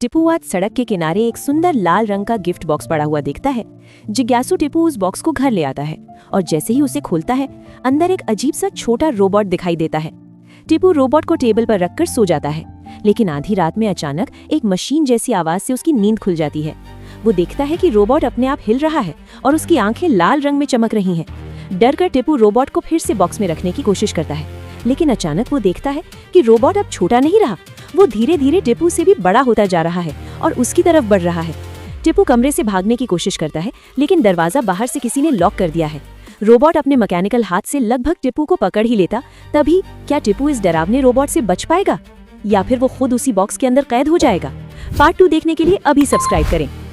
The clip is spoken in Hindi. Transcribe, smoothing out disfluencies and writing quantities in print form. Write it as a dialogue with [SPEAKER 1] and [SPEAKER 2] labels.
[SPEAKER 1] टिप्पू आज सड़क के किनारे एक सुंदर लाल रंग का गिफ्ट बॉक्स पड़ा हुआ देखता है। जिज्ञासु टिप्पू उस बॉक्स को घर ले आता है और जैसे ही उसे खोलता है, अंदर एक अजीब सा छोटा रोबोट दिखाई देता है। टिप्पू रोबोट को टेबल पर रखकर सो जाता है, लेकिन आधी रात में अचानक एक मशीन जैसी आवाज से उसकी नींद खुल जाती है। वो देखता है कि रोबोट अपने आप हिल रहा है और उसकी आंखें लाल रंग में चमक रही हैं। डर कर टिप्पू रोबोट को फिर से बॉक्स में रखने की कोशिश करता है, लेकिन अचानक वो देखता है कि रोबोट अब छोटा नहीं रहा, वो धीरे धीरे टिप्पू से भी बड़ा होता जा रहा है और उसकी तरफ बढ़ रहा है। टिप्पू कमरे से भागने की कोशिश करता है, लेकिन दरवाजा बाहर से किसी ने लॉक कर दिया है। रोबोट अपने मैकेनिकल हाथ से लगभग टिप्पू को पकड़ ही लेता, तभी क्या टिप्पू इस डरावने रोबोट से बच पाएगा या फिर वो खुद उसी बॉक्स के अंदर कैद हो जाएगा? पार्ट 2 देखने के लिए अभी सब्सक्राइब करें।